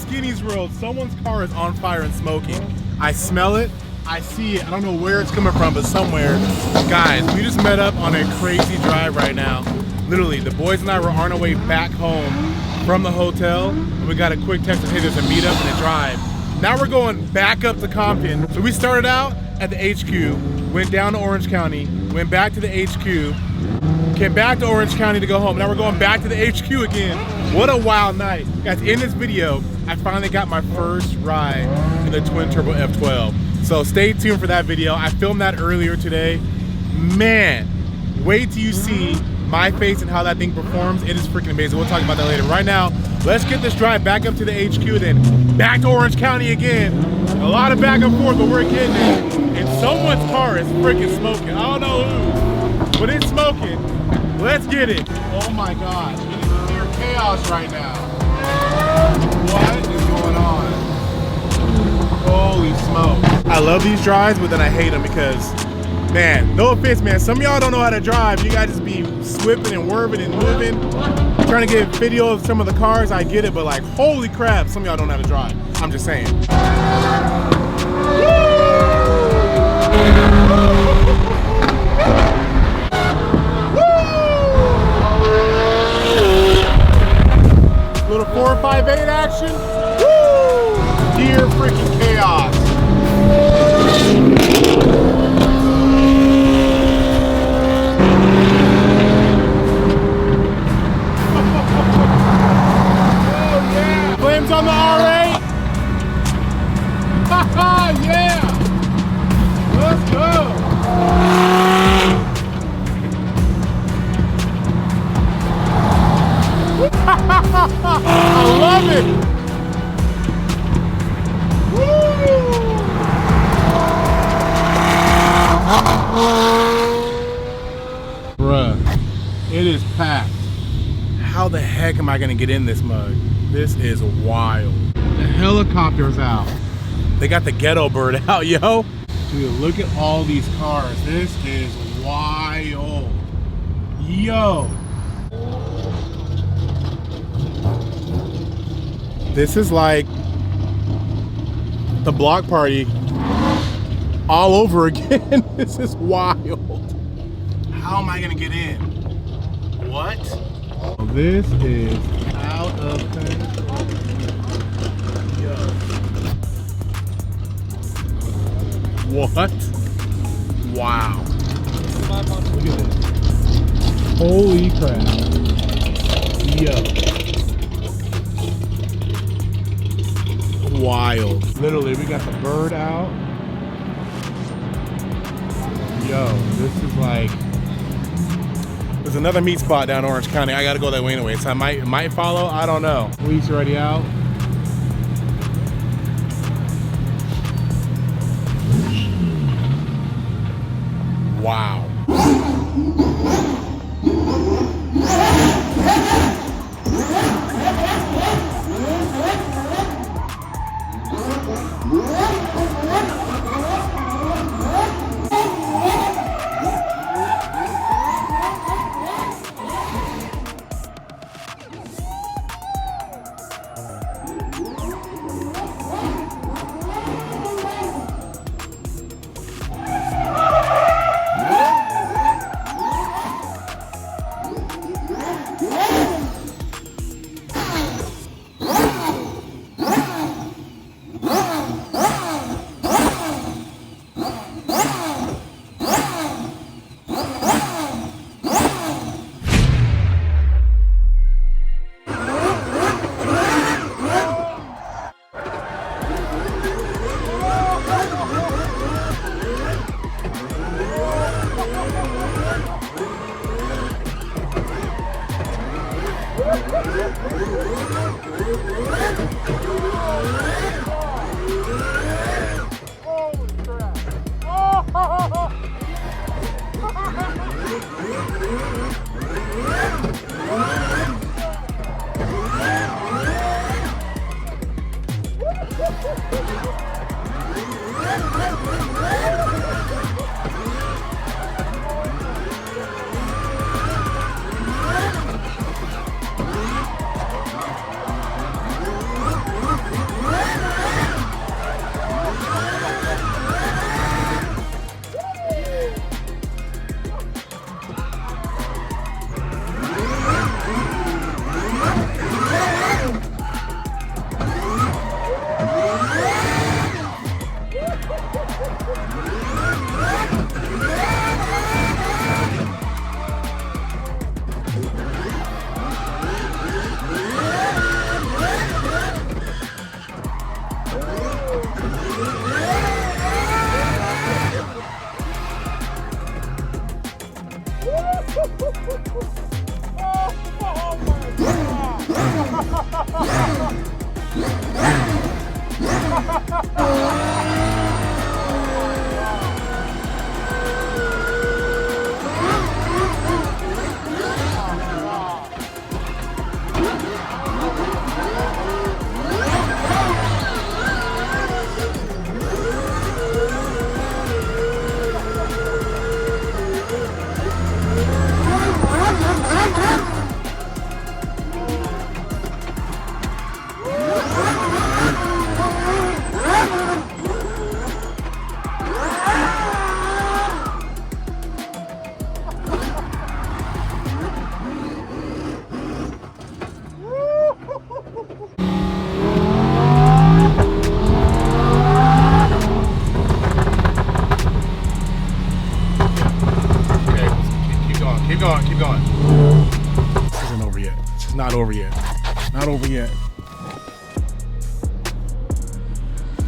Skinny's World. Someone's car is on fire and smoking. I smell it. I see it. I don't know where it's coming from, but somewhere. Guys, we just met up on a crazy drive right now. Literally, the boys and I were on our way back home from the hotel, and we got a quick text that, hey, there's a meetup and a drive. Now we're going back up to Compton. So we started out at the HQ, went down to Orange County, went back to the HQ, came back to Orange County to go home. Now we're going back to the HQ again. What a wild night. Guys, in this video, I finally got my first ride in the twin turbo F12. So stay tuned for that video. I filmed that earlier today. Man, wait till you see my face and how that thing performs. It is freaking amazing. We'll talk about that later. Right now, let's get this drive back up to the HQ, then back to Orange County again. A lot of back and forth, but we're getting it. And someone's car is freaking smoking. I don't know who, but it's smoking. Let's get it. Oh my gosh, it is near chaos right now. What is going on? Holy smoke. I love these drives, but then I hate them because, man, no offense, man, some of y'all don't know how to drive. You guys just be swipping and whirring and moving. Trying to get video of some of the cars, I get it, but like, holy crap, some of y'all don't know how to drive. I'm just saying. Little 458 action. Woo! Dear freaking chaos. Flames on the R8. Haha, yeah. Let's go. I love it. Woo. Bruh, it is packed. How the heck am I gonna get in this mug? This is wild. The helicopter's out. They got the ghetto bird out, yo. Dude, look at all these cars. This is wild. Yo. This is like the block party all over again. This is wild. How am I gonna get in? What? This is out of control. Yo. What? Wow. Look at this. Holy crap. Yo. Wild. Literally, we got the bird out. Yo, this is like, there's another meat spot down Orange County. I gotta go that way anyway, so I might follow. I don't know. Police already out. Wow.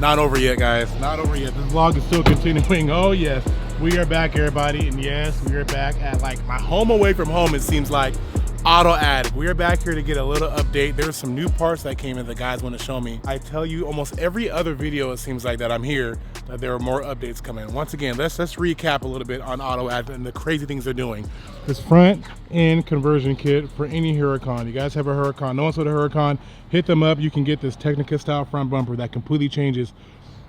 Not over yet, guys. Not over yet. This vlog is still continuing. Oh yes, we are back, everybody, and yes, we are back at like my home away from home. It seems like Auto Addict. We are back here to get a little update. There's some new parts that came in that guys want to show me. I tell you, almost every other video it seems like that I'm here, that there are more updates coming. Once again, let's recap a little bit on Auto Addict and the crazy things they're doing. This front end conversion kit for any Huracan. You guys have a Huracan, no one's with a Huracan, hit them up. You can get this Technica style front bumper that completely changes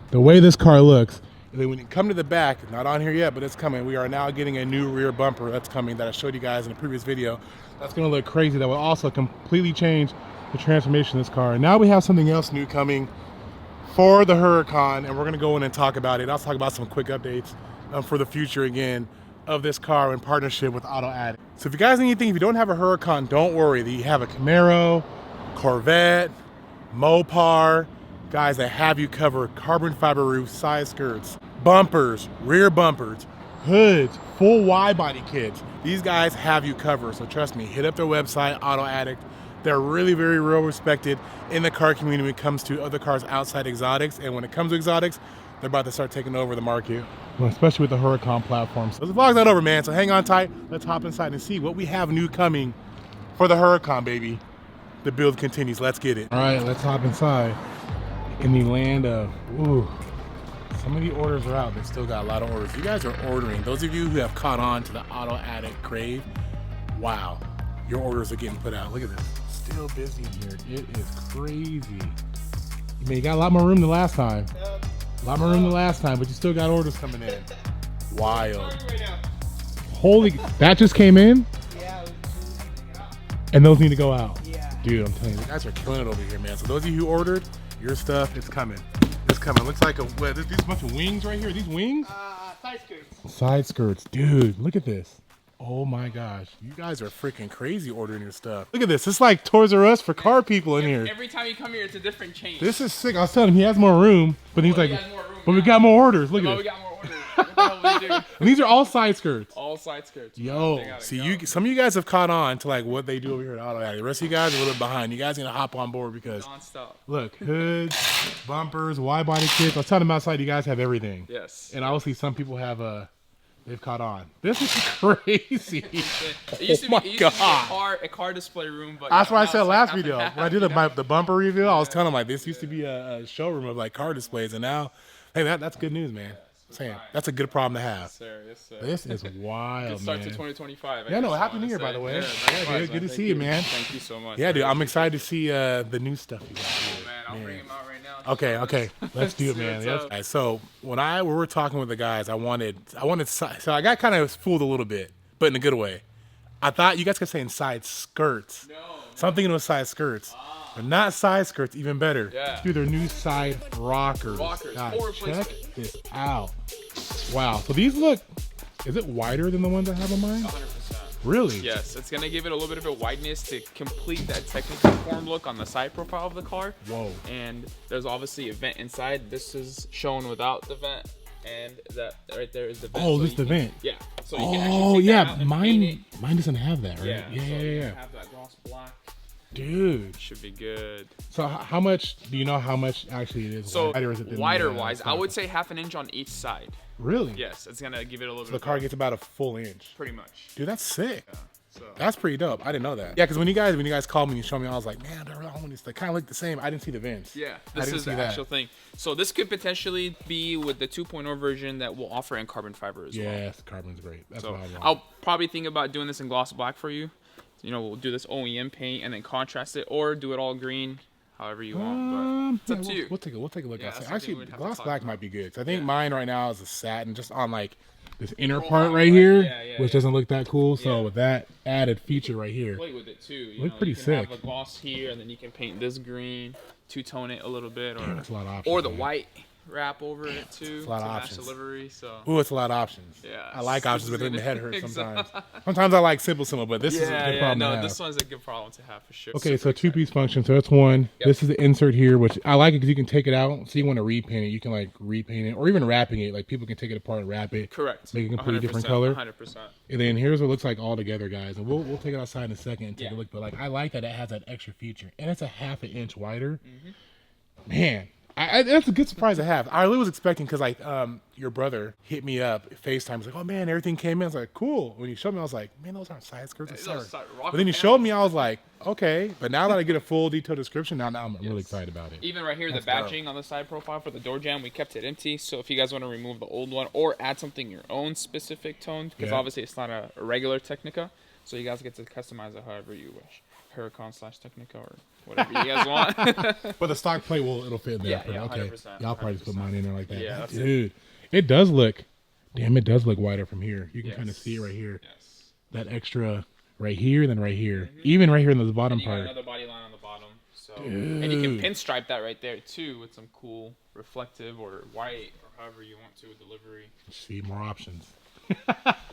the way this car looks. And then when you come to the back, not on here yet, but it's coming. We are now getting a new rear bumper that's coming that I showed you guys in a previous video. That's gonna look crazy. That will also completely change the transformation of this car. And now we have something else new coming for the Huracan, and we're gonna go in and talk about it. I'll talk about some quick updates for the future again of this car in partnership with Auto Addict. So if you guys need anything, if you don't have a Huracan, don't worry. You have a Camaro, Corvette, Mopar, guys, that have you covered. Carbon fiber roof, side skirts, bumpers, rear bumpers, hoods, full wide body kits. These guys have you covered. So trust me, hit up their website, Auto Addict. They're really very well respected in the car community when it comes to other cars outside exotics. And when it comes to exotics, they're about to start taking over the market, well, especially with the Huracan platform. So the vlog's not over, man. So hang on tight. Let's hop inside and see what we have new coming for the Huracan, baby. The build continues. Let's get it. All right, let's hop inside. In the land of, ooh, some of the orders are out. They still got a lot of orders. You guys are ordering. Those of you who have caught on to the Auto Addict crave, wow, your orders are getting put out. Look at this. Still busy in here. It is crazy. I mean, you got a lot more room than last time. Yep. A lot more room than last time, but you still got orders coming in. Wild. Holy, that just came in? Yeah. And those need to go out. Yeah. Dude, I'm telling you, the guys are killing it over here, man. So those of you who ordered, your stuff is coming. It's coming. Looks like there's a bunch of wings right here. Are these wings? Side skirts. Side skirts. Dude, look at this. Oh my gosh. You guys are freaking crazy ordering your stuff. Look at this. It's like Toys R Us for car people in here. Every time you come here, it's a different change. This is sick. I was telling him he has more room, but he's like, but we got more orders. Look at we it. got more orders. What the hell we do? And these are all side skirts. All side skirts. Yo, see, some of you guys have caught on to like what they do over here at Auto Addict. The rest of you guys are a little bit behind. You guys are gonna hop on board because non-stop. Look, hoods, bumpers, wide body kits. I was telling them outside, you guys have everything. Yes. And obviously some people have they've caught on. This is crazy. It used to be a car display room, but that's what I said last video. When I did the bumper review, I was telling them like this used to be a showroom of like car displays, and now, hey, that's good news, man. Saying that's a good problem to have. Yes, sir. Yes, sir. This is wild, good start man. to 2025. Yeah, no, happy New Year, by the way. Yeah, dude, good to see you, man. Thank you so much. Yeah, dude, I'm excited to see the new stuff you got here. Oh, man, I'll bring them out right now. Okay, let's do it, man. Yes. So when we were talking with the guys, I wanted, so I got kind of fooled a little bit, but in a good way. I thought you guys kept saying side skirts. No. So I'm thinking it was side skirts. But not side skirts, even better. Yeah. Dude, they're new side rockers. God, check this out. Wow. So these look, is it wider than the ones I have on mine? 100%. Really? Yes, it's going to give it a little bit of a wideness to complete that technical form look on the side profile of the car. Whoa. And there's obviously a vent inside. This is shown without the vent. And that right there is the vent. Oh, this is the vent. Yeah. So you can actually take that out and mine doesn't have that, right? Yeah. Yeah. You have that gloss black. Dude, should be good. So how much do you know how much actually it is? So wider wise, I would say half an inch on each side. Really? Yes, it's gonna give it a little bit. So the car gets about a full inch. Pretty much. Dude, that's sick. Yeah, so. That's pretty dope. I didn't know that. Yeah, because when you guys called me and you showed me, I was like, man, they kind of look the same. I didn't see the vents. Yeah, this is the actual thing. So this could potentially be with the 2.0 version that we'll offer in carbon fiber as well. Yes, carbon's great. That's what I want. I'll probably think about doing this in gloss black for you. You know, we'll do this OEM paint and then contrast it, or do it all green, however you want. But it's up to you. We'll take a look at it. Actually, Actually, gloss black might be good. I think mine right now is a satin, just on like this inner part right here, which doesn't look that cool. So with that added feature right here, play with it too. You look pretty sick. Have a gloss here, and then you can paint this green, two-tone it a little bit, or that's a lot of options, or the white wrap over it too. It's a lot of match options. the livery, so. Ooh, it's a lot of options. Yeah. I like options, but then the head hurts sometimes. Sometimes I like simple, but this is a good problem to have. This one's a good problem to have for sure. Okay, so two-piece function. So that's one. Yep. This is the insert here, which I like it because you can take it out. So you want to repaint it, you can like repaint it, or even wrapping it. Like people can take it apart and wrap it. Correct. Make it a completely different color. 100%. And then here's what it looks like all together, guys. And we'll take it outside in a second and take a look. But like I like that it has that extra feature, and it's a half an inch wider. Man, That's a good surprise to have. I really was expecting because like your brother hit me up FaceTime. He's like, "Oh man, everything came in." I was like, "Cool." When you showed me, I was like, "Man, those aren't side skirts." But then you showed me, I was like, "Okay." But now that I get a full detailed description, now I'm really excited about it. Even right here, the badging on the side profile for the door jamb, we kept it empty. So if you guys want to remove the old one or add something your own specific tone, because obviously it's not a regular Technica, so you guys get to customize it however you wish. Huracan/Technica or whatever you guys want. But the stock plate it'll fit in there. Yeah, okay. 100%. Y'all probably just put mine in there like that. Yeah, that's dude. It does look. Damn, it does look wider from here. You can kind of see it right here. Yes. That extra right here, then right here. Even right here in the bottom and you part. got another body line on the bottom. So Dude. and you can pinstripe that right there too with some cool reflective or white or however you want to with delivery. See, more options.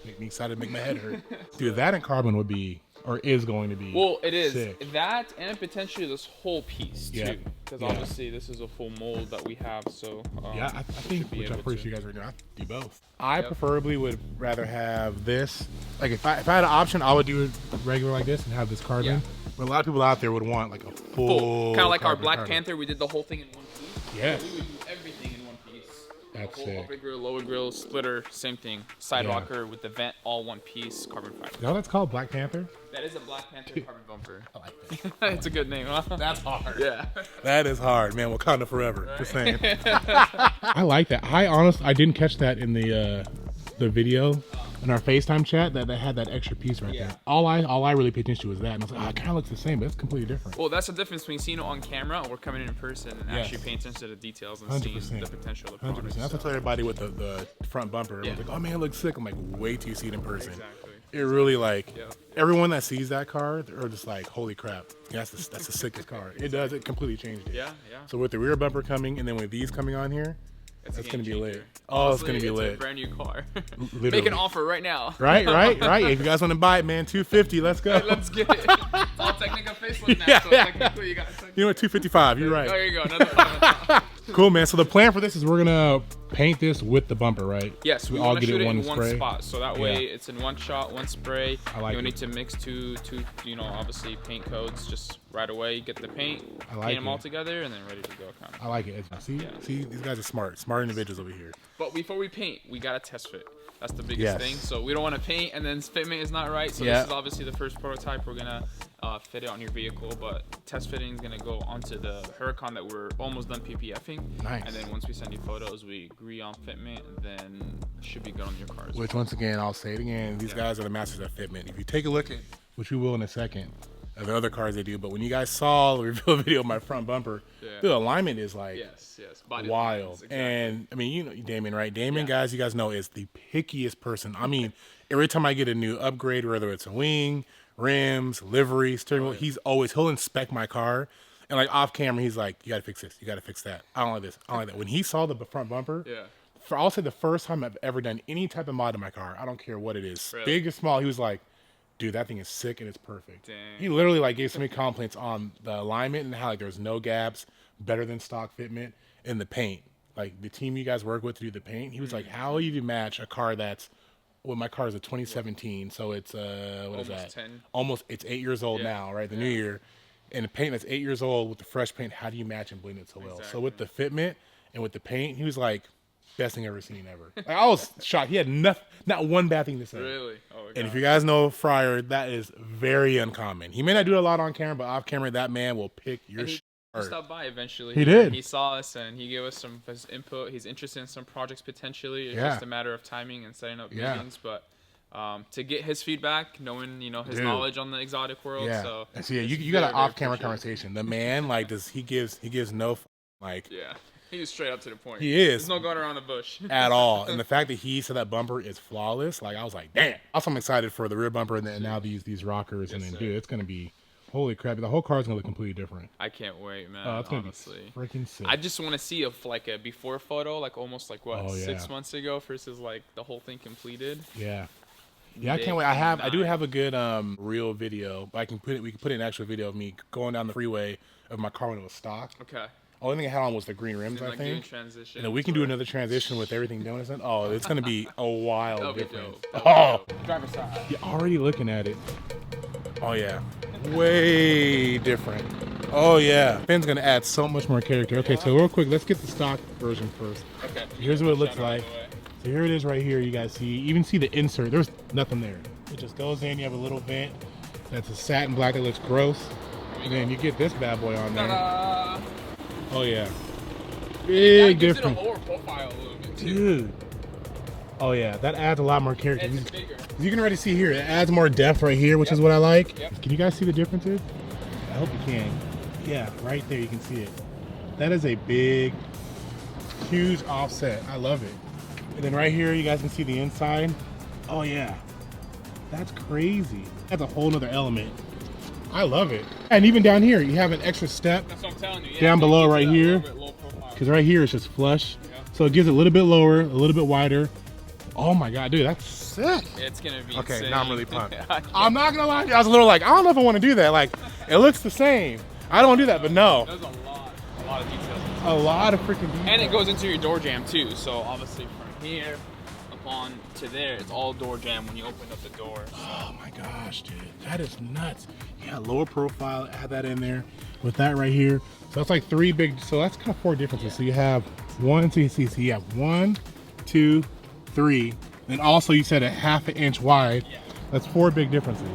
Make me excited to make my head hurt. Dude, that and carbon would be, or is going to be. Well, it is sick. that and potentially this whole piece too, because obviously this is a full mold that we have. So yeah, I think, which I'm pretty sure you guys are doing, I'd do both. I preferably would rather have this. Like if I had an option, I would do it regular like this and have this carbon. Yeah. But a lot of people out there would want like a full kind of like our Black carbon. Panther. We did the whole thing in one piece. Yes. So we would do everything in one piece. That's the whole sick. upper grill, lower grill, splitter, same thing. Side rocker with the vent, all one piece, carbon fiber. You know that's called Black Panther? That is a Black Panther carbon bumper. I like that. It's a good name, huh? That's hard. Yeah. That is hard, man. Wakanda forever. Right? Just saying. I like that. I didn't catch that in the video in our FaceTime chat that had that extra piece right there. All I really paid attention to was that, and I was like, it kind of looks the same, but it's completely different. Well, that's the difference between seeing it on camera or coming in person and actually paying attention to the details and 100%. seeing the potential of the product. 100%. That's what I tell everybody with the front bumper. I was like, oh man, it looks sick. I'm like, wait till you see it in person. Exactly. It really everyone that sees that car, they're just like, holy crap, that's the sickest car. It does. It completely changed it. Yeah. So with the rear bumper coming and then with these coming on here, that's gonna be lit. Oh, Honestly, it's gonna be lit. It's a brand new car. Literally. Make an offer right now. Right. If you guys want to buy it, man, $250. Let's go. Right, let's get it. It's all Technica facelift now, so technically you got Technica. You know what? $255. You're right. There you go. Another $5. Cool, man. So the plan for this is we're gonna paint this with the bumper, right? Yes, we we all want to get shoot it it one in spray. one spot, so that way it's in one shot, one spray. I like you don't it. need to mix two, obviously paint codes. Just right away, you get the paint, paint them all together, and then ready to go. Kind of. I like it. See, these guys are smart individuals over here. But before we paint, we gotta test fit. That's the biggest thing. So we don't want to paint and then fitment is not right. So this is obviously the first prototype. We're gonna fit it on your vehicle, but test fitting is gonna go onto the Huracan that we're almost done PPFing. Nice. And then once we send you photos, we agree on fitment, and then it should be good on your cars. Which once again, I'll say it again, these guys are the masters of fitment. If you take a look at, which we will in a second, of the other cars they do, but when you guys saw the reveal video of my front bumper, the alignment is like Body wild. lines, exactly. And I mean, you know Damon, right? Damon, guys, you guys know is the pickiest person. I mean, every time I get a new upgrade, whether it's a wing, rims, livery, steering wheel, he'll inspect my car. And like off camera, he's like, you gotta fix this, you gotta fix that. I don't like this, I don't like that. When he saw the front bumper, I'll say the first time I've ever done any type of mod in my car, I don't care what it is, big or small, he was like, dude, that thing is sick and it's perfect. Dang. He literally like gave so many compliments on the alignment and how like there's no gaps, better than stock fitment, and the paint. Like the team you guys work with to do the paint, he was like, how will you match a car that's, well, my car is a 2017, so it's what is that? 10. Almost, it's 8 years old now, right? The new year, and the paint that's 8 years old with the fresh paint. How do you match and blend it so well? So with the fitment and with the paint, he was like, best thing I've ever seen ever. Like, I was shocked. He had not one bad thing to say. Really? Oh my God. And if you guys know Fryer, that is very uncommon. He may not do it a lot on camera, but off camera, that man will pick your shit. He stopped by eventually. He did. He saw us and he gave us some of his input. He's interested in some projects potentially. It's just a matter of timing and setting up meetings. But to get his feedback, knowing his knowledge on the exotic world. So you got an off-camera conversation. The man like he gives no like. Yeah. He's straight up to the point. He is. There's no going around the bush. At all. And the fact that he said that bumper is flawless, like I was like, damn. Also, I'm excited for the rear bumper and then now these rockers. And then, dude, it's going to be, holy crap. The whole car is going to look completely different. I can't wait, man. Oh, it's going to be freaking sick. I just want to see a before photo, like almost like 6 months ago versus like the whole thing completed. Yeah. Yeah, I can't wait. I do have a good real video. We can put it in actual video of me going down the freeway of my car when it was stock. Okay. Only thing I had on was the green rims, I think. And then we can do another transition with everything doing this. Oh, it's gonna be a wild difference. Oh, driver's side. You're already looking at it. Oh yeah, way different. Oh yeah, Finn's gonna add so much more character. Okay, so real quick, let's get the stock version first. Okay. Here's what it looks like. So here it is right here. You guys see, you even see the insert. There's nothing there. It just goes in. You have a little vent. That's a satin black that looks gross. And then you get this bad boy on there. Ta-da! Oh yeah, big gives difference. it a lower profile a little bit too. Dude. Oh yeah, that adds a lot more character. It's bigger. You can already see here, it adds more depth right here, which is what I like. Yep. Can you guys see the differences? I hope you can. Yeah, right there you can see it. That is a big, huge offset. I love it. And then right here, you guys can see the inside. Oh yeah, that's crazy. That's a whole nother element. I love it. And even down here, you have an extra step. That's what I'm telling you. Yeah, down below right here. Because Because right here it's just flush. So it gives it a little bit lower, a little bit wider. Oh my God, dude, that's sick. It's gonna be Okay, insane. now I'm really pumped. I'm not gonna lie to you, I was a little like, I don't know if I want to do that. Like, it looks the same. I don't want to do that, but no. There's a lot of details. A lot of freaking details. And it goes into your door jamb too. So obviously from here up on to there, it's all door jamb when you open up the door. Oh my gosh, dude, that is nuts. Yeah, lower profile, add that in there with that right here. So that's like three big, so that's kind of four differences. So you have one, so you have 1, 2, 3. And also you said a ½ inch wide. Yeah. That's 4 big differences.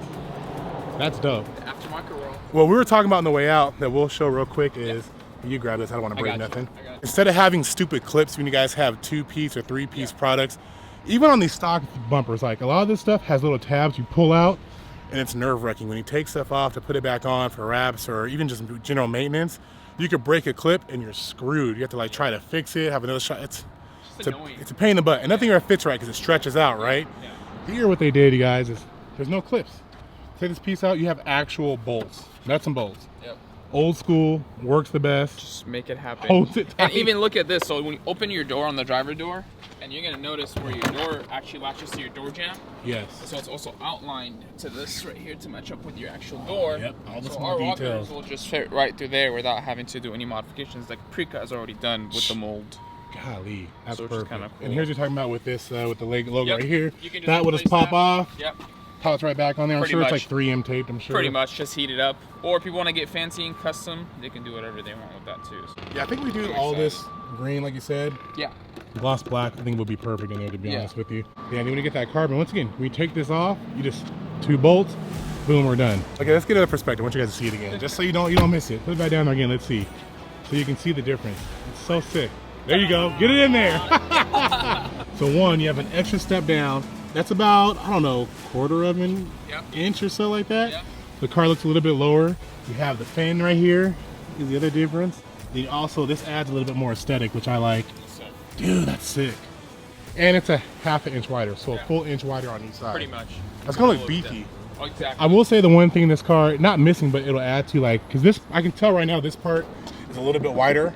That's dope. The aftermarket roll. What we were talking about on the way out that we'll show real quick is, you grab this, I don't want to break nothing. Instead of having stupid clips when you guys have 2-piece or 3-piece products, even on these stock bumpers, like a lot of this stuff has little tabs you pull out, and it's nerve-wracking. When you take stuff off to put it back on for wraps or even just general maintenance, you could break a clip and you're screwed. You have to like try to fix it, have another shot. It's a pain in the butt. And nothing ever fits right because it stretches out, right? Yeah. Here what they did, you guys, is there's no clips. Take this piece out, you have actual bolts, nuts and bolts. Yep. Old school, works the best. Just make it happen. Holds it tight. And even look at this. So when you open your door on the driver door, and you're gonna notice where your door actually latches to your door jamb. Yes. So it's also outlined to this right here to match up with your actual door. Yep, all the so small our details. rockers will just fit right through there without having to do any modifications. Like Preca is already done with the mold. Golly, that's So which is perfect. kinda cool. And here's what you're talking about with this, with the logo Yep. right here. You can just That would just replace pop that. off, Yep. pops right back on there. I'm Pretty sure it's much. like 3M taped, I'm sure. Pretty much, just heat it up. Or if people want to get fancy and custom, they can do whatever they want with that too. So. Yeah, I think we do Very all excited. this green, like you said. Yeah. Gloss black, I think would be perfect in there, to be Yeah. honest with you. Yeah, and when you get that carbon, once again, we take this off, you just 2 bolts, boom, we're done. Okay, let's get another perspective. I want you guys to see it again, just so you don't miss it. Put it back down there again, let's see. So you can see the difference. It's so sick. There you go, get it in there. So one, you have an extra step down. That's about, I don't know, 1/4 of an inch or so like that. Yep. The car looks a little bit lower. You have the fin right here, is the other difference. Then also, this adds a little bit more aesthetic, which I like. Dude, that's sick. And it's a ½ inch wider, so a full inch wider on each side. Pretty much. That's gonna look beefy. Oh, exactly. I will say the one thing in this car, not missing, but it'll add to like, cause this, I can tell right now this part is a little bit wider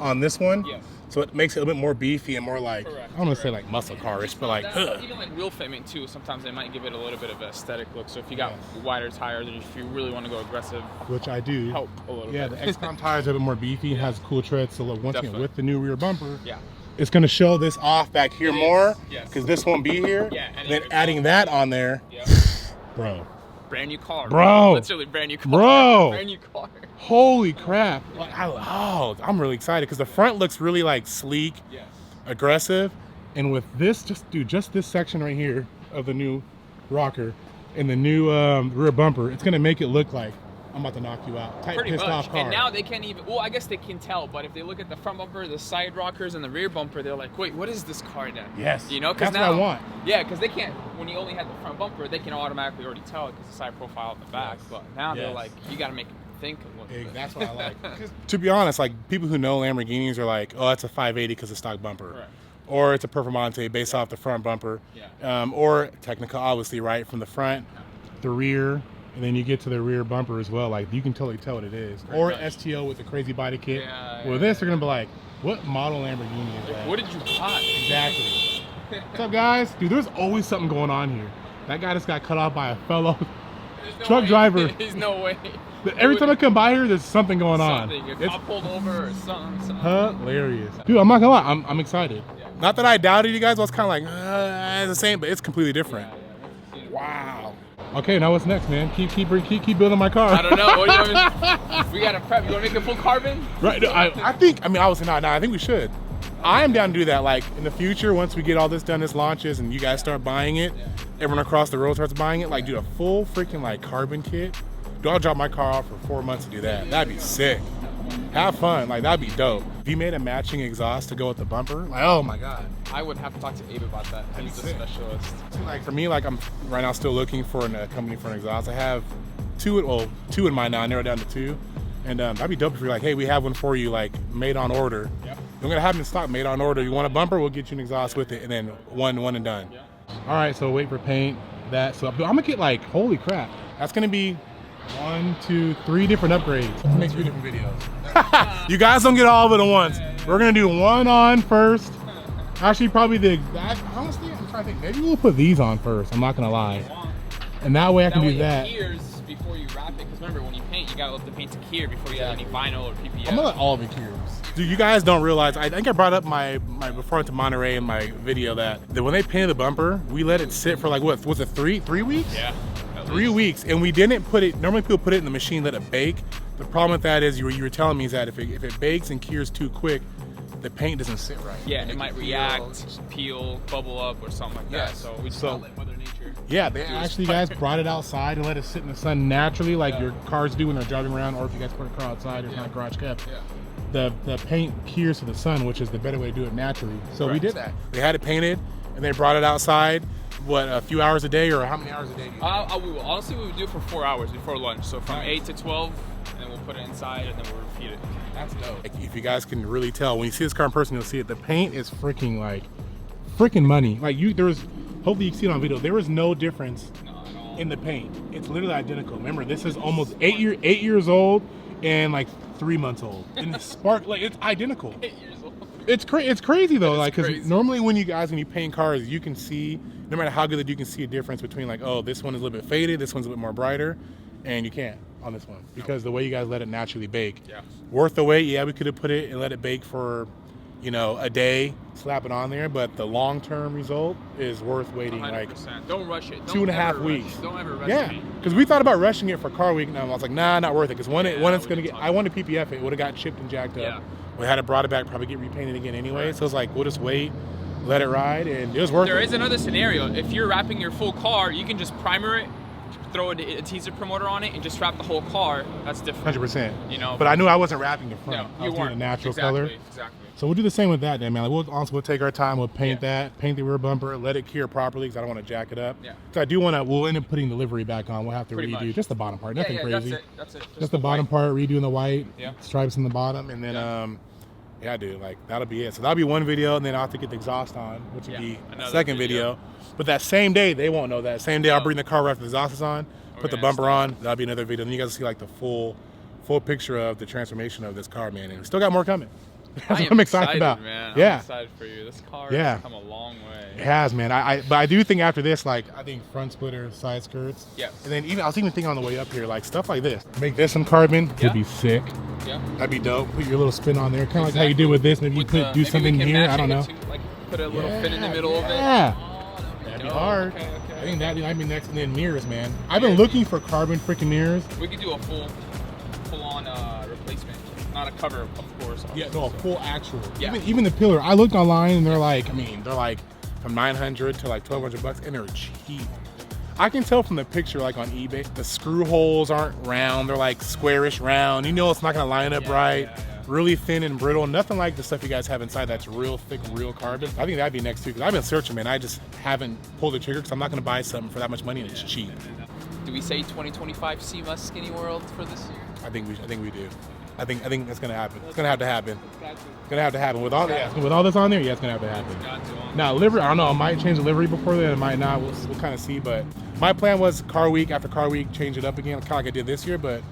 on this one. Yes. So it makes it a little bit more beefy and more like, Correct. I don't want to say like muscle car-ish, but like, Even like wheel fitment too, sometimes they might give it a little bit of an aesthetic look. So if you got wider tires, or if you really want to go aggressive, which I do. help a little Yeah, bit. the XCOM tires are a bit more beefy, has cool treads. So look, once again, Definitely. with the new rear bumper, Yeah. it's gonna show this off back here more, yes. because this won't be here. Yeah, and then it- adding that on there, Yeah. bro. Brand new car. Bro. Literally brand new car. Bro. Brand new car. Holy crap! Like, I'm really excited because the front looks really like sleek, Yes. aggressive, and with this, just this section right here of the new rocker and the new rear bumper, it's gonna make it look like I'm about to knock you out. Type Pretty pissed much. off car. And now they can't even, well, I guess they can tell, but if they look at the front bumper, the side rockers, and the rear bumper, they're like, wait, what is this car then? Yes. You know, because That's now, what I want. Yeah, because they can't, when you only had the front bumper, they can automatically already tell it because the side profile in the back. Yes. But now they're Yes. like, you got to make them think a little bit. That's what I like. 'Cause to be honest, like people who know Lamborghinis are like, oh, that's a 580 because it's stock bumper. Correct. Or it's a Performante based off the front bumper. Yeah. Or Technica, obviously, right from the front, the rear, and then you get to the rear bumper as well. Like you can totally tell what it is. Pretty or much. STO with the crazy body kit. Yeah, With this, they're gonna be like, what model Lamborghini is that? What did you buy? Exactly. What's up, guys? Dude, there's always something going on here. That guy just got cut off by a fellow There's no truck way. driver. There's no way. Every time I come by here, there's something going on. Something. Your It's cop pulled over or something. hilarious. Dude, I'm not gonna lie, I'm excited. Yeah. Not that I doubted you guys, I was kind of like, it's the same, but it's completely different. Yeah. Wow. Okay, now what's next, man? Keep building my car. I don't know. What do you want we gotta prep. You want to make it full carbon? Right. I think. I mean, obviously not. I think we should. I am down to do that. Like in the future, once we get all this done, this launches, and you guys start buying it, everyone across the road starts buying it. Like, do a full freaking like carbon kit. Do I'll drop my car off for 4 months to do that? That'd be sick. Have fun. Like that'd be dope. If you made a matching exhaust to go with the bumper, like oh my god. I would have to talk to Abe about that. He's the specialist. Like for me, like I'm right now still looking for a company for an exhaust. I have two in mind now. I narrowed down to 2, and that'd be dope if you're like, hey, we have one for you, like made on order. Yeah. We're gonna have them in stock, made on order. You want a bumper? We'll get you an exhaust with it, and then one and done. Yeah. All right, so wait for paint. That so I'm gonna get like holy crap. That's gonna be 1, 2, 3 different upgrades. To make 3 different videos. You guys don't get all of it at once. We're gonna do one on first. Actually, probably the exact. Honestly, I'm trying to think. Maybe we'll put these on first. I'm not gonna lie. And that way I can do that. It cures before you wrap it. Because remember, when you paint, you gotta let the paint to cure before you add any vinyl or PPF. I'm gonna let all of it cure. Dude, you guys don't realize. I think I brought up my before I went to Monterey in my video that when they painted the bumper, we let it sit for like what was it 3 weeks? Yeah. 3 weeks, and we didn't put it. Normally, people put it in the machine, let it bake. The problem with that is you were telling me is that if it bakes and cures too quick, the paint doesn't sit right. Yeah, it might react, peel, bubble up, or something like that. So we just gotta let Mother Nature. Yeah, they actually guys brought it outside and let it sit in the sun naturally, like your cars do when they're driving around, or if you guys put a car outside, it's not garage kept. Yeah. The paint cures to the sun, which is the better way to do it naturally. So we did that. They had it painted, and they brought it outside. What, a few hours a day, or how many hours a day? Honestly, we would do it for 4 hours before lunch. So from 8 to 12, and then we'll put it inside, and then we'll refeed it. That's dope. Like, if you guys can really tell, when you see this car in person, you'll see it. The paint is freaking money. Like hopefully you can see it on video. There is no difference in the paint. It's literally identical. Remember, this is almost 8 years old and like 3 months old. And the spark, like it's identical. 8 years old. It's crazy though, like because normally when you paint cars, you can see, no matter how good that you can see a difference between like, oh, this one is a little bit faded, this one's a bit more brighter, and you can't on this one because the way you guys let it naturally bake. Yeah. Worth the wait. Yeah, we could have put it and let it bake for, a day, slap it on there, but the long-term result is worth waiting 100%. Like don't rush it. 2.5 weeks. Don't ever rush it. Yeah, because we thought about rushing it for car week, and I was like, nah, not worth it. Because when it's gonna get, I wanted PPF it would have got chipped and jacked up. Yeah. We had it brought it back, probably get repainted again anyway. So it's like we'll just wait, let it ride, and it was worth it. There is another scenario. If you're wrapping your full car, you can just primer it, throw a teaser promoter on it, and just wrap the whole car. That's different. 100%. But I knew I wasn't wrapping the front. No, I was doing a natural color. Exactly. So we'll do the same with that, then, man. Like we'll take our time. We'll paint paint the rear bumper, let it cure properly, because I don't want to jack it up. Yeah. So I do want to. We'll end up putting the livery back on. We'll have to redo just the bottom part. Nothing crazy. That's it. Just the bottom part. Redoing the white stripes in the bottom, and then yeah, dude. Like that'll be it. So that'll be one video, and then I'll have to get the exhaust on, which will be a second video. But that same day, they won't know that. Same day, I'll bring the car right after the exhaust is on, put the bumper on. That'll be another video. And you guys will see like the full picture of the transformation of this car, man. And we still got more coming. That's what I'm excited about. Man. Yeah. I'm excited for you. This car has come a long way. It has, man. But I do think after this, like, I think front splitter, side skirts. Yeah. And then I was even thinking on the way up here, like stuff like this. Make this some carbon would be sick. Yeah. That'd be dope. Put your little spin on there, kind of like how you did with this. Maybe you could do something here. I don't know. Like put a little fin in the middle of it. Yeah. That'd be hard. Okay. I think that'd be next, and then mirrors, man. I've been looking for carbon freaking mirrors. We could do a full-on replacement. Not a cover, of course. Yeah, no, a full actual. Yeah. Even the pillar. I looked online and they're like from $900 to like $1,200, and they're cheap. I can tell from the picture, like on eBay, the screw holes aren't round. They're like squarish round. You know, it's not gonna line up right. Really thin and brittle. Nothing like the stuff you guys have inside that's real thick, real carbon. I think that'd be next too, because I've been searching, man. I just haven't pulled the trigger because I'm not gonna buy something for that much money and it's cheap. Do we say 2025 SEMA Skinny World for this year? I think we do. I think that's gonna happen. It's gonna have to happen. It's gonna have to happen with all this on there. Yeah, it's gonna have to happen. Now livery, I don't know. I might change the livery before then. I might not. We'll kind of see. But my plan was car week after car week, change it up again, kind of like I did this year. But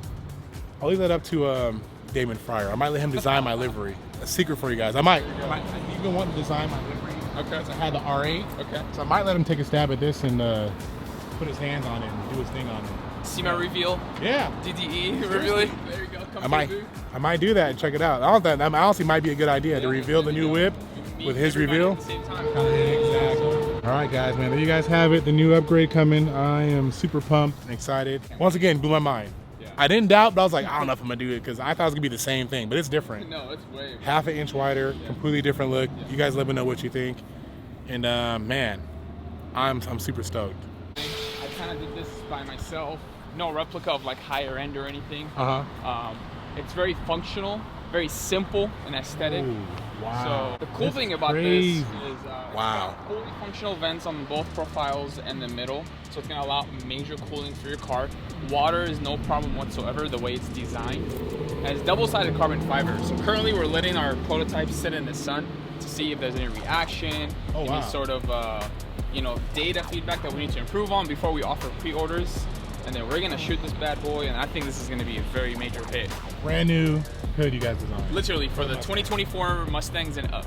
I'll leave that up to Damon Fryer. I might let him design my livery. A secret for you guys. I might even want to design my livery. Okay. I had the R8. Okay. So I might let him take a stab at this and put his hands on it and do his thing on it. SEMA reveal. Yeah. DDE reveal. There you go. I might do that and check it out. That honestly might be a good idea to reveal the new whip with his reveal. At the same time. Exactly. All right, guys, man, there you guys have it. The new upgrade coming. I am super pumped and excited. Once again, blew my mind. Yeah. I didn't doubt, but I was like, I don't know if I'm gonna do it because I thought it was gonna be the same thing, but it's different. No, it's way better. Half an inch wider, completely different look. Yeah. You guys let me know what you think. And man, I'm super stoked. I kind of did this by myself. No replica of like higher end or anything. It's very functional, very simple and aesthetic. Ooh, wow. So the cool thing about crazy. this is fully functional vents on both profiles and the middle. So it's gonna allow major cooling for your car. Water is no problem whatsoever the way it's designed. And it's double-sided carbon fiber. So currently we're letting our prototype sit in the sun to see if there's any reaction, any sort of data feedback that we need to improve on before we offer pre-orders. And then we're gonna shoot this bad boy, and I think this is gonna be a very major hit. Brand new hood you guys designed. Literally for the 2024 Mustangs and up.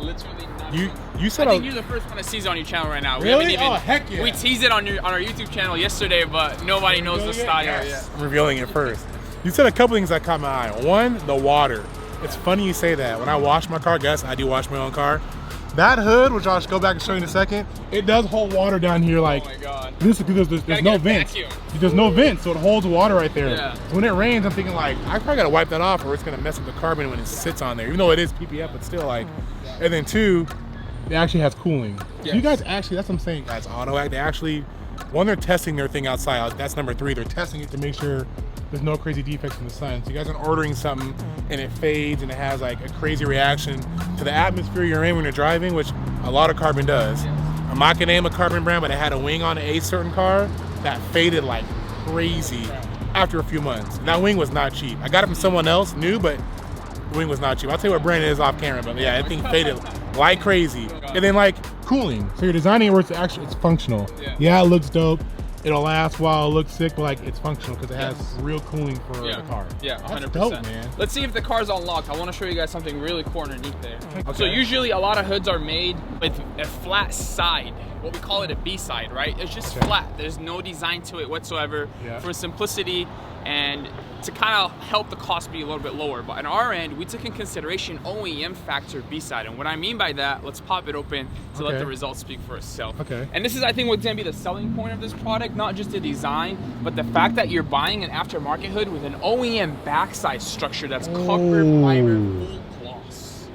Literally not. You said I think you're the first one to see it on your channel right now. Really? We haven't even, heck yeah. We teased it on our YouTube channel yesterday, but nobody knows the style yet. I'm revealing it first. You said a couple things that caught my eye. One, the water. It's funny you say that. When I wash my car, guess I do wash my own car. That hood, which I'll go back and show you in a second, it does hold water down here like. Oh my God. There's no vents. There's no vents, so it holds water right there. Yeah. So when it rains, I'm thinking like, I probably gotta wipe that off or it's gonna mess with the carbon when it sits on there, even though it is PPF, but still like. And then two, it actually has cooling. Yes. You guys actually, that's what I'm saying, guys, AutoAct, they actually, one, they're testing their thing outside. That's number 3, they're testing it to make sure there's no crazy defects in the sun. So you guys are ordering something and it fades and it has like a crazy reaction to the atmosphere you're in when you're driving, which a lot of carbon does. Yes. I'm not gonna name a carbon brand, but it had a wing on a certain car that faded like crazy after a few months. And that wing was not cheap. I got it from someone else, new, but the wing was not cheap. I'll tell you what brand it is off camera, but yeah, that thing faded like crazy. And then like cooling. So you're designing it where it's functional. Yeah, it looks dope. It'll last while it looks sick, but like it's functional because it has real cooling for the car. Yeah, 100%. That's dope, man. Let's see if the car's unlocked. I want to show you guys something really cool underneath there. Okay. So usually a lot of hoods are made with a flat side. What we call it a B-side, right? It's just flat. There's no design to it whatsoever for simplicity and to kind of help the cost be a little bit lower. But on our end, we took in consideration OEM factor B-side. And what I mean by that, let's pop it open to let the results speak for itself. Okay. And this is, I think, what's gonna be the selling point of this product, not just the design, but the fact that you're buying an aftermarket hood with an OEM backside structure that's covered fiber full gloss.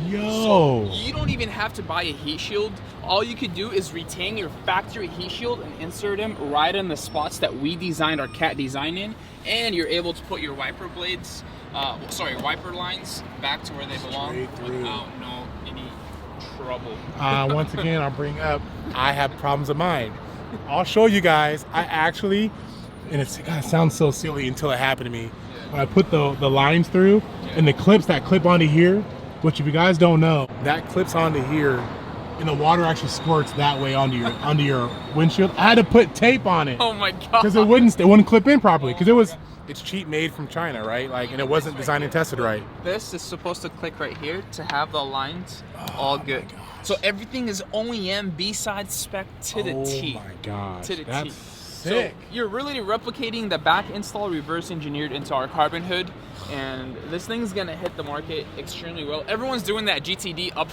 Yo. So you don't even have to buy a heat shield. All you could do is retain your factory heat shield and insert them right in the spots that we designed our CAT design in, and you're able to put your wiper blades, wiper lines back to where they belong without any trouble. Once again, I'll bring up, I have problems of mine. I'll show you guys. I actually, and it sounds so silly until it happened to me. When I put the lines through and the clips that clip onto here, which if you guys don't know, that clips onto here, and the water actually squirts that way onto your windshield. I had to put tape on it. Oh my God! Because it wouldn't clip in properly. Because it's cheap made from China, right? Like, and it wasn't designed and tested right. This is supposed to click right here to have the lines all good. So everything is OEM B-side spec to the T. Oh my gosh, to the that's T. sick. So you're really replicating the back install reverse engineered into our carbon hood, and this thing's gonna hit the market extremely well. Everyone's doing that GTD up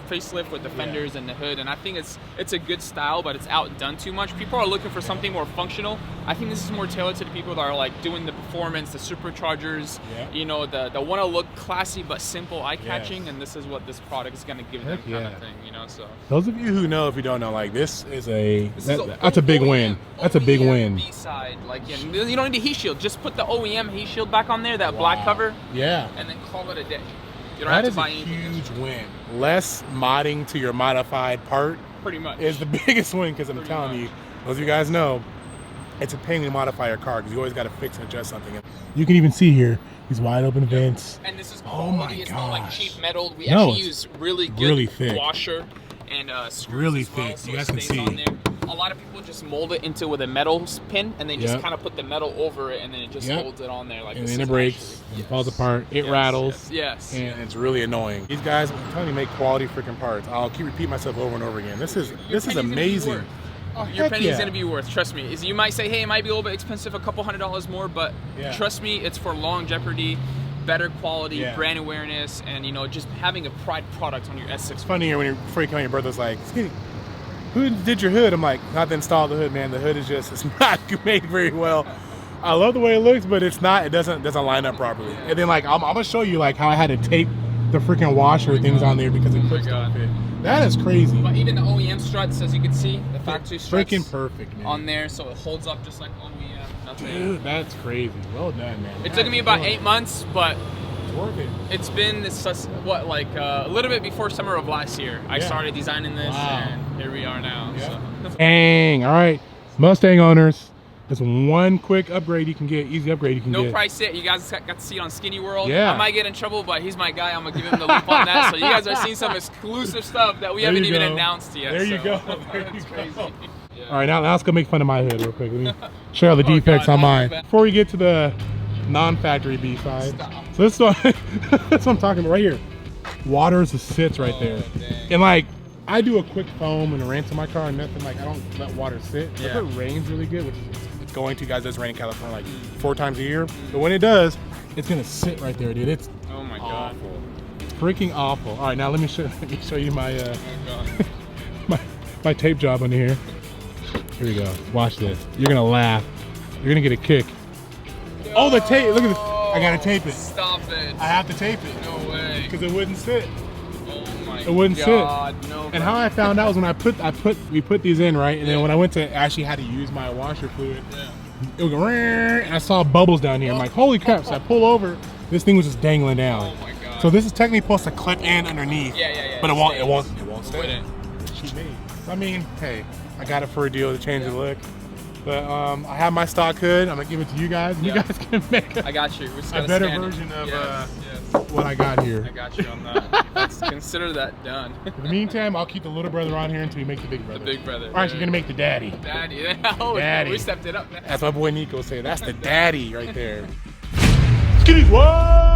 facelift with the fenders and the hood, and I think it's a good style, but it's outdone too much. People are looking for something more functional. I think this is more tailored to the people that are like doing the performance, the superchargers, you know, the want to look classy but simple, eye-catching, and this is what this product is gonna give them kind of thing, you know. So those of you who know, if you don't know, like this is that's a big win. That's a big win. B-side, like you don't need a heat shield. Just put the OEM heat shield back on there, that black cover. Yeah. And then call it a day. You don't have to buy anything. That is a huge win. Less modding to your modified part. Pretty much. Is the biggest win, because I'm telling you, those of you guys know, it's a pain to modify your car because you always got to fix and adjust something. You can even see here these wide open vents. And this is quality. It's not like cheap metal. We actually use really good thick washer and screws really as well, thick. so you guys it can stays see. on there. A lot of people just mold it into with a metal pin, and they just kind of put the metal over it, and then it just holds it on there like this. And then it breaks, it falls apart, it rattles, and it's really annoying. These guys, I'm telling you, make quality freaking parts. I'll keep repeating myself over and over again. This is amazing. Your penny's gonna be worth, trust me. You might say, hey, it might be a little bit expensive, a couple $100 more, but trust me, it's for longevity, better quality, brand awareness, and you know, just having a pride product on your S6. It's funny when you're before you come on your birthday, it's like, who did your hood? I'm like, not to install the hood, man. The hood is just, it's not made very well. I love the way it looks, but it's not, it doesn't line up properly. And then like, I'm gonna show you like how I had to tape the freaking washer things on there because the clips don't fit. That is crazy. But even the OEM struts, as you can see, the factory struts. Freaking perfect, man. On there, so it holds up just like OEM. Nothing. Dude, that's crazy. Well done, man. It took me about 8 months, but it's worth it. It's been a little bit before summer of last year. I started designing this, and here we are now. Yeah. So. Dang! All right, Mustang owners. There's one quick upgrade you can get, easy upgrade you can get. No price yet. You guys got to see it on Skinny World. Yeah. I might get in trouble, but he's my guy. I'm going to give him the loop on that. So you guys are seeing some exclusive stuff that we haven't even announced yet. There you go. There you crazy. go. Yeah. All right, now let's go make fun of my hood real quick. Let me show all the defects on mine. Before we get to the non-factory B side. So this is what, that's what I'm talking about right here. Water just sits right there. Dang. And like, I do a quick foam and rinse in my car and nothing, like I don't let water sit. If it rains really good, which it's going to, guys, it does rain in California like 4 times a year. But when it does, it's gonna sit right there, dude. It's oh my god. Freaking awful. All right, now let me show you my my tape job on here. Here we go. Watch this. You're gonna laugh. You're gonna get a kick. Oh, the tape. Look at this. I gotta tape it. Stop it. I have to tape it. No way. Because it wouldn't sit. Oh my god. It wouldn't sit. No. And how I found out was when we put these in, right? And then when I went to actually had to use my washer fluid, it would go, and I saw bubbles down here. I'm like, holy crap. So I pull over. This thing was just dangling down. Oh my god. So this is technically supposed to clip in underneath. Yeah. But it won't stay. It Cheap made. I mean, hey, I got it for a deal to change the look. But I have my stock hood. I'm gonna give it to you guys. You guys can make I got you. We just a better version of what I got here. I got you on that. Let's consider that done. In the meantime, I'll keep the little brother on here until we make the big brother. The big brother. All right, you're gonna make the daddy. Daddy. Oh, Daddy. We stepped it up. That's my boy Nico say. That's the daddy right there. Skitties, what?